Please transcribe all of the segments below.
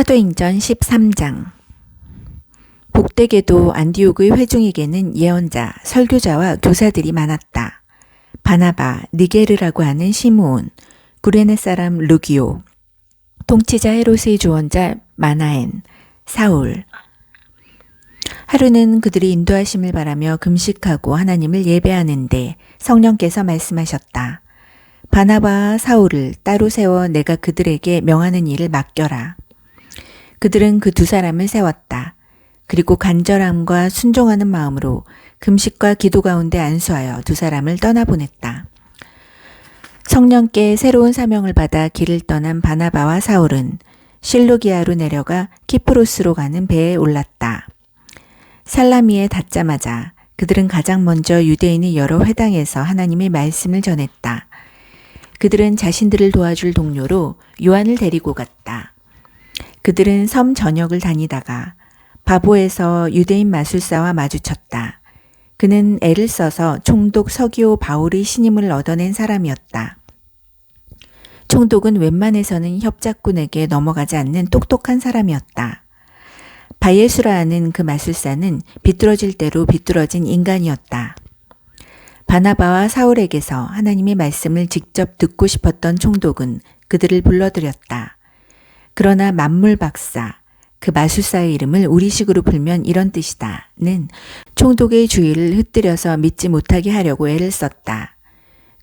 사도행전 13장. 복되게도 안디옥의 회중에게는 예언자, 설교자와 교사들이 많았다. 바나바, 니게르라고 하는 시므온, 구레네 사람 루기오, 통치자 헤롯의 조언자 마나엔, 사울. 하루는 그들이 인도하심을 바라며 금식하고 하나님을 예배하는데 성령께서 말씀하셨다. 바나바와 사울을 따로 세워 내가 그들에게 명하는 일을 맡겨라. 그들은 그 두 사람을 세웠다. 그리고 간절함과 순종하는 마음으로 금식과 기도 가운데 안수하여 두 사람을 떠나보냈다. 성령께 새로운 사명을 받아 길을 떠난 바나바와 사울은 실루기아로 내려가 키프로스로 가는 배에 올랐다. 살라미에 닿자마자 그들은 가장 먼저 유대인의 여러 회당에서 하나님의 말씀을 전했다. 그들은 자신들을 도와줄 동료로 요한을 데리고 갔다. 그들은 섬 전역을 다니다가 바보에서 유대인 마술사와 마주쳤다. 그는 애를 써서 총독 서기오 바울의 신임을 얻어낸 사람이었다. 총독은 웬만해서는 협작꾼에게 넘어가지 않는 똑똑한 사람이었다. 바예수라 하는 그 마술사는 비뚤어질 대로 비뚤어진 인간이었다. 바나바와 사울에게서 하나님의 말씀을 직접 듣고 싶었던 총독은 그들을 불러들였다. 그러나 만물박사, 그 마술사의 이름을 우리식으로 풀면 이런 뜻이다는 총독의 주의를 흩뜨려서 믿지 못하게 하려고 애를 썼다.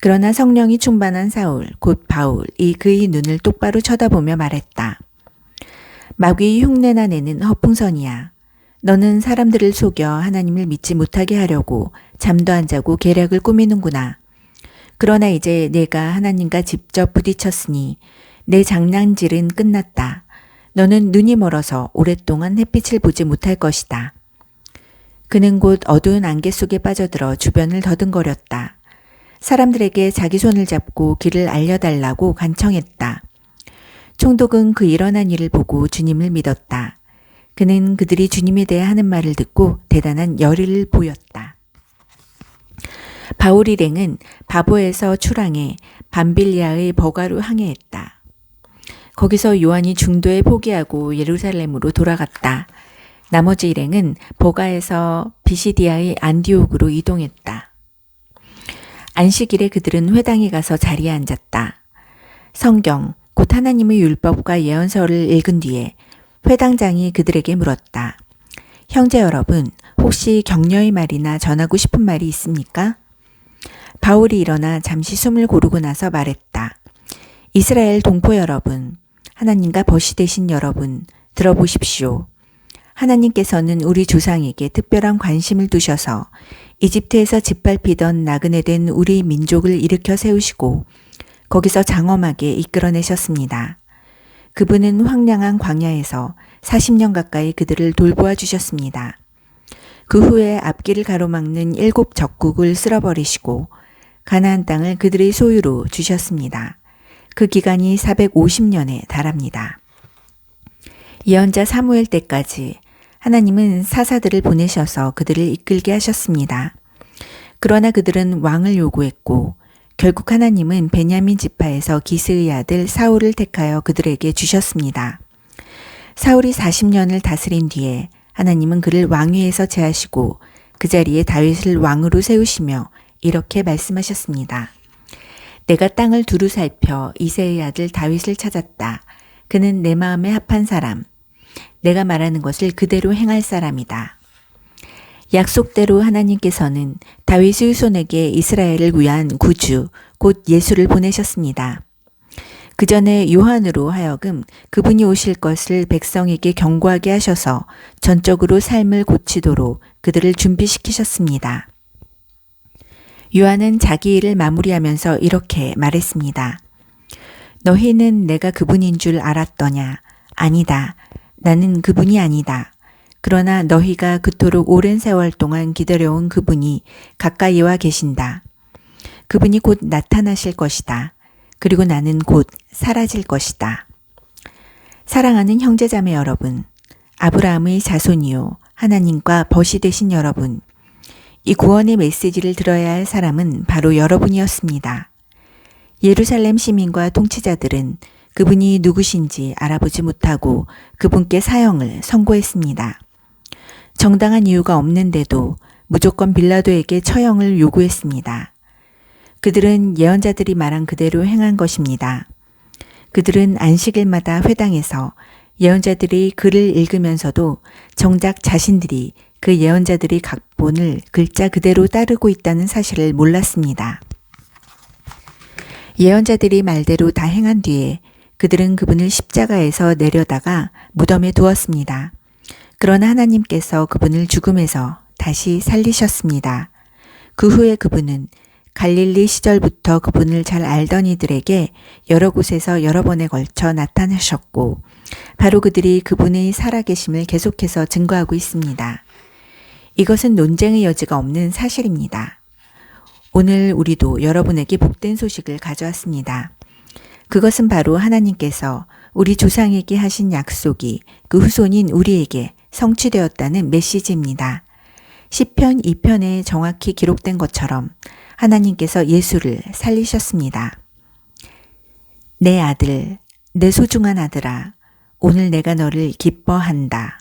그러나 성령이 충만한 사울, 곧 바울이 그의 눈을 똑바로 쳐다보며 말했다. 마귀의 흉내나 내는 허풍선이야. 너는 사람들을 속여 하나님을 믿지 못하게 하려고 잠도 안 자고 계략을 꾸미는구나. 그러나 이제 내가 하나님과 직접 부딪혔으니 내 장난질은 끝났다. 너는 눈이 멀어서 오랫동안 햇빛을 보지 못할 것이다. 그는 곧 어두운 안개 속에 빠져들어 주변을 더듬거렸다. 사람들에게 자기 손을 잡고 길을 알려달라고 간청했다. 총독은 그 일어난 일을 보고 주님을 믿었다. 그는 그들이 주님에 대해 하는 말을 듣고 대단한 열의를 보였다. 바울 일행은 바보에서 출항해 밤빌리아의 버가로 항해했다. 거기서 요한이 중도에 포기하고 예루살렘으로 돌아갔다. 나머지 일행은 버가에서 비시디아의 안디옥으로 이동했다. 안식일에 그들은 회당에 가서 자리에 앉았다. 성경, 곧 하나님의 율법과 예언서를 읽은 뒤에 회당장이 그들에게 물었다. 형제 여러분, 혹시 격려의 말이나 전하고 싶은 말이 있습니까? 바울이 일어나 잠시 숨을 고르고 나서 말했다. 이스라엘 동포 여러분, 하나님과 벗이 되신 여러분, 들어보십시오. 하나님께서는 우리 조상에게 특별한 관심을 두셔서 이집트에서 짓밟히던 나그네된 우리 민족을 일으켜 세우시고 거기서 장엄하게 이끌어내셨습니다. 그분은 황량한 광야에서 40년 가까이 그들을 돌보아 주셨습니다. 그 후에 앞길을 가로막는 7 적국을 쓸어버리시고 가나안 땅을 그들의 소유로 주셨습니다. 그 기간이 450년에 달합니다. 예언자 사무엘 때까지 하나님은 사사들을 보내셔서 그들을 이끌게 하셨습니다. 그러나 그들은 왕을 요구했고 결국 하나님은 베냐민 지파에서 기스의 아들 사울을 택하여 그들에게 주셨습니다. 사울이 40년을 다스린 뒤에 하나님은 그를 왕위에서 제하시고 그 자리에 다윗을 왕으로 세우시며 이렇게 말씀하셨습니다. 내가 땅을 두루 살펴 이새의 아들 다윗을 찾았다. 그는 내 마음에 합한 사람. 내가 말하는 것을 그대로 행할 사람이다. 약속대로 하나님께서는 다윗의 손에게 이스라엘을 위한 구주, 곧 예수를 보내셨습니다. 그 전에 요한으로 하여금 그분이 오실 것을 백성에게 경고하게 하셔서 전적으로 삶을 고치도록 그들을 준비시키셨습니다. 요한은 자기 일을 마무리하면서 이렇게 말했습니다. 너희는 내가 그분인 줄 알았더냐? 아니다. 나는 그분이 아니다. 그러나 너희가 그토록 오랜 세월 동안 기다려온 그분이 가까이 와 계신다. 그분이 곧 나타나실 것이다. 그리고 나는 곧 사라질 것이다. 사랑하는 형제자매 여러분, 아브라함의 자손이요 하나님과 벗이 되신 여러분, 이 구원의 메시지를 들어야 할 사람은 바로 여러분이었습니다. 예루살렘 시민과 통치자들은 그분이 누구신지 알아보지 못하고 그분께 사형을 선고했습니다. 정당한 이유가 없는데도 무조건 빌라도에게 처형을 요구했습니다. 그들은 예언자들이 말한 그대로 행한 것입니다. 그들은 안식일마다 회당에서 예언자들이 글을 읽으면서도 정작 자신들이 그 예언자들의 각본을 글자 그대로 따르고 있다는 사실을 몰랐습니다. 예언자들이 말대로 다 행한 뒤에 그들은 그분을 십자가에서 내려다가 무덤에 두었습니다. 그러나 하나님께서 그분을 죽음에서 다시 살리셨습니다. 그 후에 그분은 갈릴리 시절부터 그분을 잘 알던 이들에게 여러 곳에서 여러 번에 걸쳐 나타나셨고 바로 그들이 그분의 살아계심을 계속해서 증거하고 있습니다. 이것은 논쟁의 여지가 없는 사실입니다. 오늘 우리도 여러분에게 복된 소식을 가져왔습니다. 그것은 바로 하나님께서 우리 조상에게 하신 약속이 그 후손인 우리에게 성취되었다는 메시지입니다. 시편 2편에 정확히 기록된 것처럼 하나님께서 예수를 살리셨습니다. 내 아들, 내 소중한 아들아, 오늘 내가 너를 기뻐한다.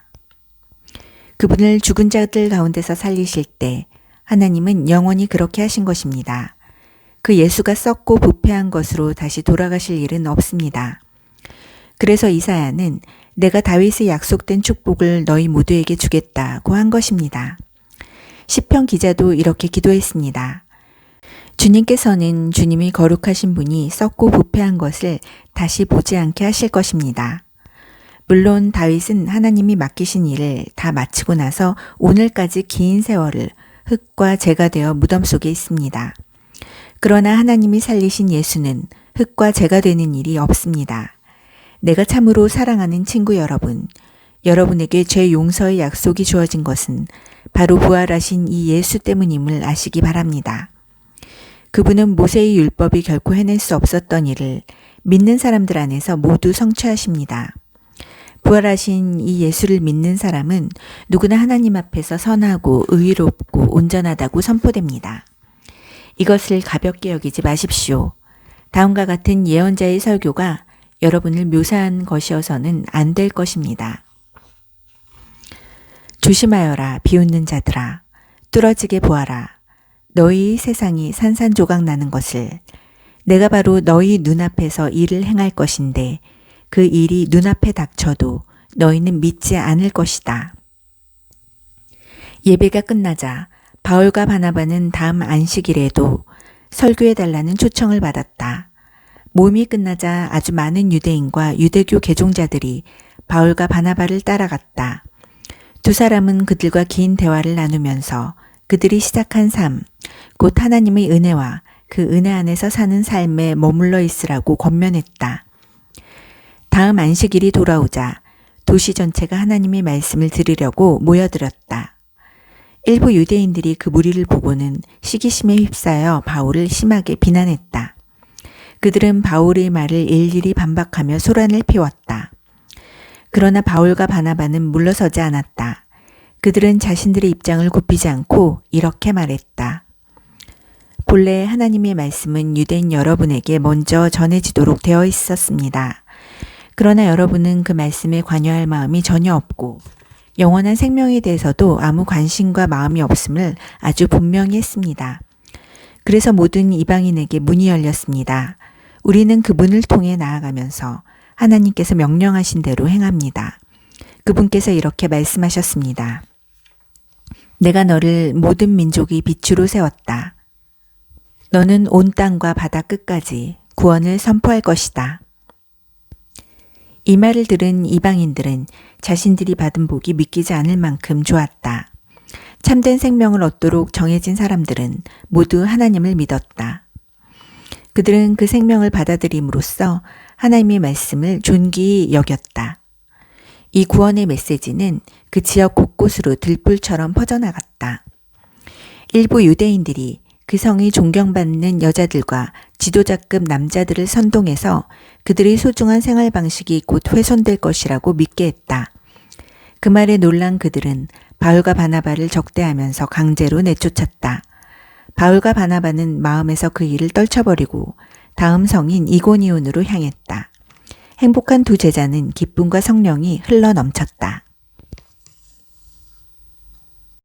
그분을 죽은 자들 가운데서 살리실 때 하나님은 영원히 그렇게 하신 것입니다. 그 예수가 썩고 부패한 것으로 다시 돌아가실 일은 없습니다. 그래서 이사야는 내가 다윗의 약속된 축복을 너희 모두에게 주겠다고 한 것입니다. 시편 기자도 이렇게 기도했습니다. 주님께서는 주님이 거룩하신 분이 썩고 부패한 것을 다시 보지 않게 하실 것입니다. 물론 다윗은 하나님이 맡기신 일을 다 마치고 나서 오늘까지 긴 세월을 흙과 재가 되어 무덤 속에 있습니다. 그러나 하나님이 살리신 예수는 흙과 재가 되는 일이 없습니다. 내가 참으로 사랑하는 친구 여러분, 여러분에게 죄 용서의 약속이 주어진 것은 바로 부활하신 이 예수 때문임을 아시기 바랍니다. 그분은 모세의 율법이 결코 해낼 수 없었던 일을 믿는 사람들 안에서 모두 성취하십니다. 부활하신 이 예수를 믿는 사람은 누구나 하나님 앞에서 선하고 의롭고 온전하다고 선포됩니다. 이것을 가볍게 여기지 마십시오. 다음과 같은 예언자의 설교가 여러분을 묘사한 것이어서는 안 될 것입니다. 조심하여라 비웃는 자들아, 뚫어지게 보아라. 너희 세상이 산산조각 나는 것을 내가 바로 너희 눈앞에서 일을 행할 것인데 그 일이 눈앞에 닥쳐도 너희는 믿지 않을 것이다. 예배가 끝나자 바울과 바나바는 다음 안식일에도 설교해달라는 초청을 받았다. 모임이 끝나자 아주 많은 유대인과 유대교 개종자들이 바울과 바나바를 따라갔다. 두 사람은 그들과 긴 대화를 나누면서 그들이 시작한 삶, 곧 하나님의 은혜와 그 은혜 안에서 사는 삶에 머물러 있으라고 권면했다. 다음 안식일이 돌아오자 도시 전체가 하나님의 말씀을 들으려고 모여들었다. 일부 유대인들이 그 무리를 보고는 시기심에 휩싸여 바울을 심하게 비난했다. 그들은 바울의 말을 일일이 반박하며 소란을 피웠다. 그러나 바울과 바나바는 물러서지 않았다. 그들은 자신들의 입장을 굽히지 않고 이렇게 말했다. 본래 하나님의 말씀은 유대인 여러분에게 먼저 전해지도록 되어 있었습니다. 그러나 여러분은 그 말씀에 관여할 마음이 전혀 없고 영원한 생명에 대해서도 아무 관심과 마음이 없음을 아주 분명히 했습니다. 그래서 모든 이방인에게 문이 열렸습니다. 우리는 그 문을 통해 나아가면서 하나님께서 명령하신 대로 행합니다. 그분께서 이렇게 말씀하셨습니다. 내가 너를 모든 민족의 빛으로 세웠다. 너는 온 땅과 바다 끝까지 구원을 선포할 것이다. 이 말을 들은 이방인들은 자신들이 받은 복이 믿기지 않을 만큼 좋았다. 참된 생명을 얻도록 정해진 사람들은 모두 하나님을 믿었다. 그들은 그 생명을 받아들임으로써 하나님의 말씀을 존귀히 여겼다. 이 구원의 메시지는 그 지역 곳곳으로 들불처럼 퍼져나갔다. 일부 유대인들이 그 성이 존경받는 여자들과 지도자급 남자들을 선동해서 그들의 소중한 생활 방식이 곧 훼손될 것이라고 믿게 했다. 그 말에 놀란 그들은 바울과 바나바를 적대하면서 강제로 내쫓았다. 바울과 바나바는 마음에서 그 일을 떨쳐버리고 다음 성인 이고니온으로 향했다. 행복한 두 제자는 기쁨과 성령이 흘러 넘쳤다.